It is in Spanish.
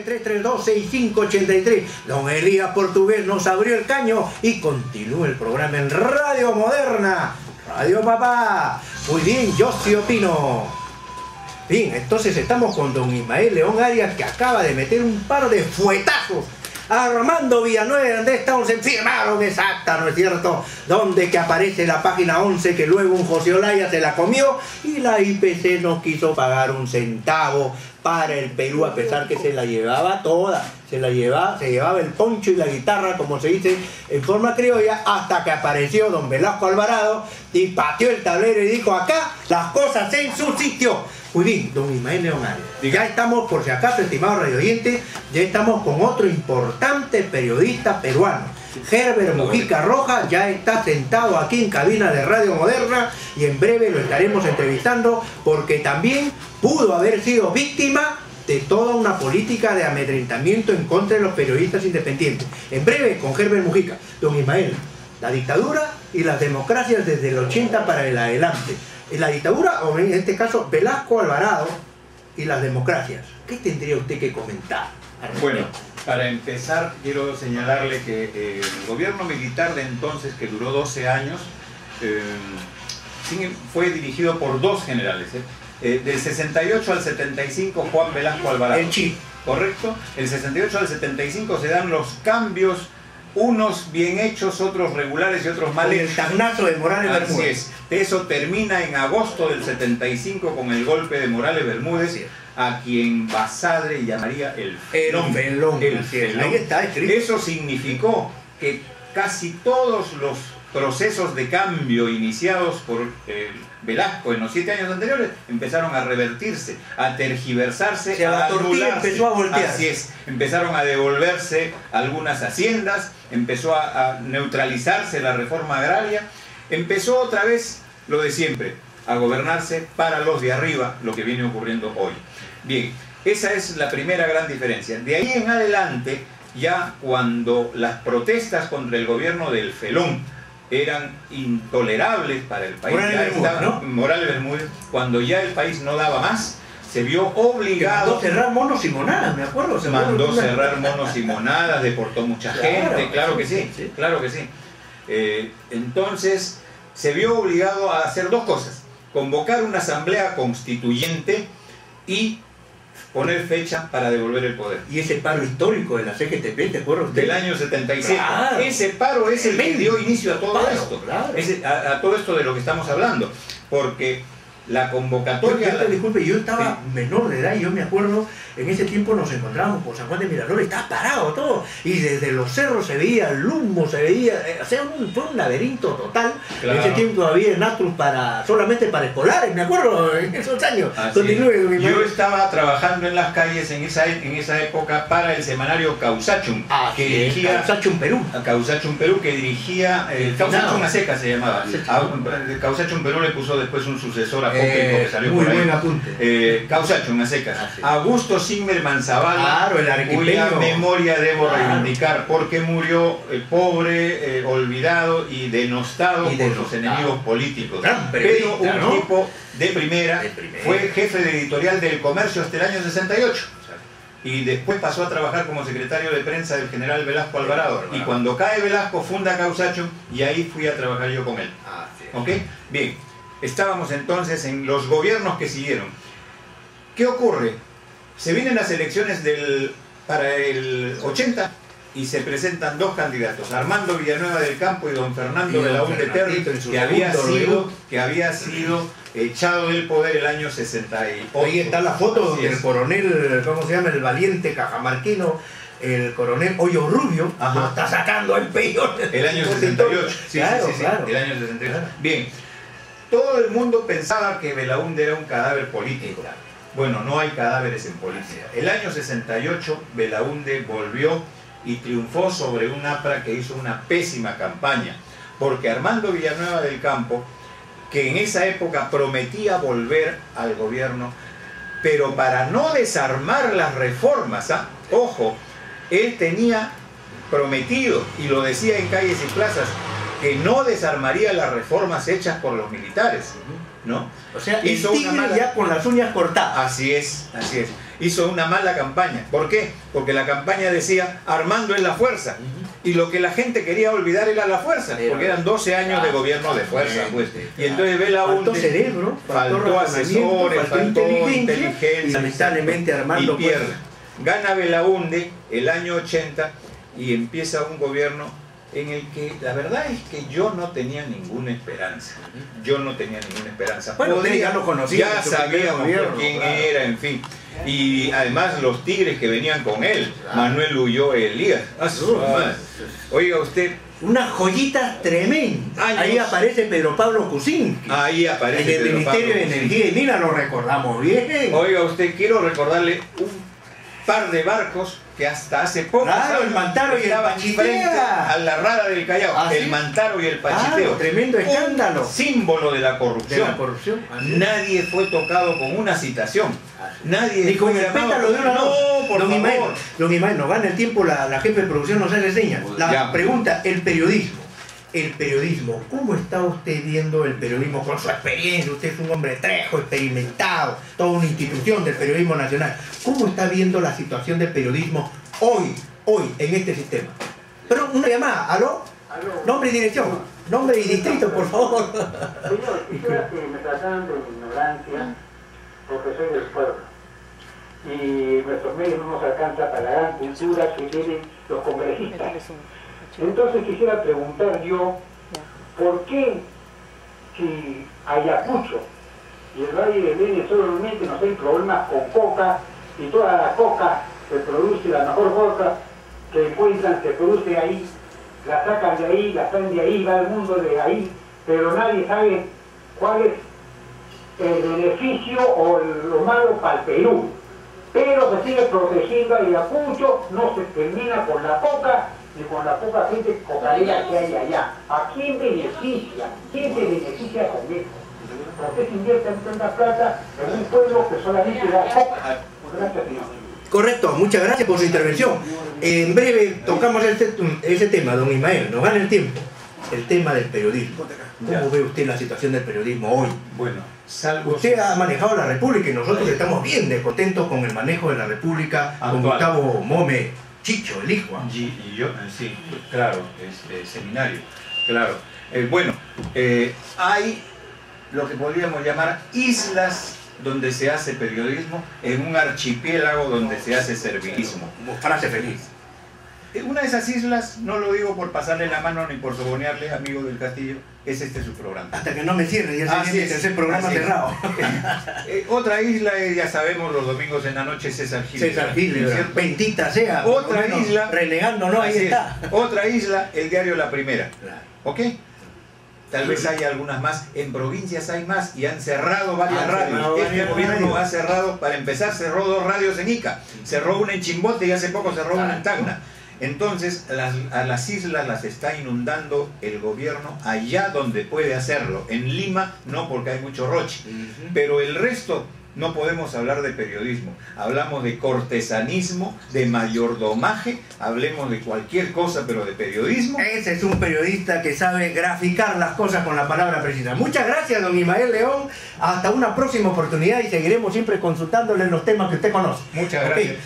993326583. Don Elías Portugués nos abrió el caño y continúa el programa en Radio Moderna, Radio Papá. Muy bien, yo sí opino. Bien, entonces estamos con don Ismael León Arias, que acaba de meter un par de fuetazos a Armando Villanueva, donde está se firmaron exacta, ¿no es cierto? Donde que aparece la página 11, que luego un José Olaya se la comió y la IPC no quiso pagar un centavo para el Perú, a pesar que se la llevaba toda, se llevaba el poncho y la guitarra, como se dice en forma criolla, hasta que apareció don Velasco Alvarado y pateó el tablero y dijo: acá las cosas en su sitio. Muy bien, don Ismael León Arias. Ya estamos, por si acaso, estimados radioyentes, ya estamos con otro importante periodista peruano. Herbert Mujica Rojas ya está sentado aquí en cabina de Radio Moderna y en breve lo estaremos entrevistando, porque también pudo haber sido víctima de toda una política de amedrentamiento en contra de los periodistas independientes. En breve con Herbert Mujica. Don Ismael, la dictadura y las democracias desde el 80 para el adelante. En la dictadura, o en este caso Velasco Alvarado y las democracias, ¿qué tendría usted que comentar? Bueno, para empezar quiero señalarle que el gobierno militar de entonces, que duró 12 años, fue dirigido por dos generales. Del 68 al 75, Juan Velasco Alvarado. El Chi. Correcto. El 68 al 75 se dan los cambios, unos bien hechos, otros regulares y otros mal hechos. El tagnazo de Morales Así Bermúdez. es. Eso termina en agosto del 75 con el golpe de Morales Bermúdez, a quien Basadre llamaría el felón. El felón. Ahí está escrito. Eso significó que casi todos los procesos de cambio iniciados por Velasco en los 7 años anteriores empezaron a revertirse, a tergiversarse, o sea, la tortilla empezó a voltear. Así es, empezaron a devolverse algunas haciendas, empezó a neutralizarse la reforma agraria, empezó otra vez lo de siempre, a gobernarse para los de arriba, lo que viene ocurriendo hoy. Bien, esa es la primera gran diferencia. De ahí en adelante, ya cuando las protestas contra el gobierno del felón eran intolerables para el país, Morales Bermúdez, cuando ya el país no daba más, se vio obligado. Mandó cerrar Monos y Monadas, me acuerdo. Mandó cerrar Monos y Monadas, deportó mucha gente, claro que sí, claro que sí. Entonces se vio obligado a hacer dos cosas: convocar una asamblea constituyente y poner fecha para devolver el poder. Y ese paro histórico de la CGTP, ¿te acuerdas usted? Del año 77. Claro. Ese paro es el que dio inicio a todo esto. Claro. A todo esto de lo que estamos hablando. Porque la convocatoria... Disculpe, yo estaba menor de edad y yo me acuerdo, en ese tiempo nos encontrábamos por San Juan de Miraflores, estaba parado todo, y desde los cerros se veía el humo, se veía, o sea, fue un laberinto total. Claro. En ese tiempo había Natrus solamente para escolares, me acuerdo, en esos años. Yo estaba trabajando en las calles en esa época para el semanario Causachum, que dirigía... Causachum Perú. Causachum Perú, que dirigía... Causachum a seca se llamaba. Causachum Perú le puso después un sucesor a que salió muy por ahí. Buen apunte. Causachum a secas. Augusto Zimmermann Zavala, claro, cuya memoria debo reivindicar, porque murió pobre, olvidado y denostado por sus enemigos políticos. Pero un tipo de primera, fue jefe de editorial del Comercio hasta el año 68. Y después pasó a trabajar como secretario de prensa del general Velasco Alvarado. Y cuando cae Velasco, funda Causachum y ahí fui a trabajar yo con él. ¿Ok? Bien. Estábamos entonces en los gobiernos que siguieron. ¿Qué ocurre? Se vienen las elecciones para el 80 y se presentan dos candidatos, Armando Villanueva del Campo y don Fernando Belaúnde Terry, que había sido echado del poder el año 68. Ahí está la foto del coronel, ¿cómo se llama? El valiente cajamarquino, el coronel Hoyo Rubio, lo está sacando el peor. El año 68. Claro. El año 68. Claro. Bien. Todo el mundo pensaba que Belaúnde era un cadáver político. Bueno, no hay cadáveres en política. El año 68 Belaúnde volvió y triunfó sobre un APRA que hizo una pésima campaña, porque Armando Villanueva del Campo, que en esa época prometía volver al gobierno, pero para no desarmar las reformas, ojo, él tenía prometido, y lo decía en calles y plazas, que no desarmaría las reformas hechas por los militares, ¿no? O sea, hizo una mala... ya con las uñas cortadas. Así es, así es. hizo una mala campaña. ¿Por qué? Porque la campaña decía armando es la fuerza. Y lo que la gente quería olvidar era la fuerza, porque eran 12 años de gobierno de fuerza, pues. Y entonces Belaúnde faltó cerebro, faltó asesores, faltó inteligencia, y lamentablemente Armando y pierde. Gana Belaúnde el año 80 y empieza un gobierno en el que la verdad es que yo no tenía ninguna esperanza. Yo no tenía ninguna esperanza. Bueno, ya lo conocía, ya sabíamos quién era, en fin. Y además los tigres que venían con él, Manuel Ulloa Elías. Oiga usted, una joyita tremenda. Ahí aparece Pedro Pablo Kuczynski. Ahí aparece en el Ministerio de Energía y Minas, lo recordamos bien. Oiga usted, quiero recordarle un par de barcos que hasta hace poco el Mantaro y el Pachitea, frente a la Rada del Callao. El Mantaro y el Pachiteo. Tremendo escándalo. Símbolo de la corrupción. Nadie fue tocado con una citación. Nadie. Ni con el pétalo de una. No, por favor. Don Imael, nos gana el tiempo, la jefe de producción nos hace señas. La pregunta, el periodismo. El periodismo, ¿cómo está usted viendo el periodismo con su experiencia? Usted es un hombre trejo, experimentado, toda una institución del periodismo nacional. ¿Cómo está viendo la situación del periodismo hoy, en este sistema? Pero una llamada, ¿aló? Nombre y dirección, nombre y distrito, por favor. Señor, quisiera que me trataran de ignorancia, porque soy del pueblo. Y nuestros medios no nos alcanza para la gran cultura que tienen los congresistas. Entonces quisiera preguntar yo, ¿por qué si Ayacucho y el Valle del Beni solamente nos hay problemas con coca y toda la coca se produce, la mejor coca que encuentran se produce ahí, la sacan de ahí, la traen de ahí, va el mundo de ahí, pero nadie sabe cuál es el beneficio o lo malo para el Perú? Pero se sigue protegiendo a Ayacucho, no se termina con la coca y con la poca gente cocaína que hay allá. ¿A quién beneficia? ¿Quién se beneficia con esto? ¿Por qué se invierte tanta plata en un pueblo que solamente da coca? Gracias, señor. Correcto, muchas gracias por su intervención. En breve tocamos ese tema, don Imael, nos gana el tiempo. El tema del periodismo. ¿Cómo ve usted la situación del periodismo hoy? Bueno, usted ha manejado la República y nosotros estamos bien descontentos con el manejo de la República, con Gustavo Mome Chicho, el hijo. Y yo, sí, claro, seminario, claro. Bueno, hay lo que podríamos llamar islas donde se hace periodismo, en un archipiélago donde se hace servilismo. Frase feliz. Una de esas islas, no lo digo por pasarle la mano ni por sobonearle, amigo del Castillo, es su programa. Hasta que no me cierre, ya se viene el programa cerrado. Otra isla es, ya sabemos, los domingos en la noche, César Gil. César Gil, bendita sea. Otra isla, renegándonos, ahí está. Otra isla, el diario La Primera. ¿Ok? Tal vez haya algunas más, en provincias hay más y han cerrado varias radios. Este gobierno ha cerrado, para empezar, cerró 2 radios en Ica, cerró una en Chimbote y hace poco cerró una en Tacna. Entonces, a las islas las está inundando el gobierno allá donde puede hacerlo. En Lima no, porque hay mucho roche, pero el resto no podemos hablar de periodismo. Hablamos de cortesanismo, de mayordomaje, hablemos de cualquier cosa, pero de periodismo. Ese es un periodista que sabe graficar las cosas con la palabra precisa. Muchas gracias, don Imael León. Hasta una próxima oportunidad y seguiremos siempre consultándole los temas que usted conoce. Muchas gracias.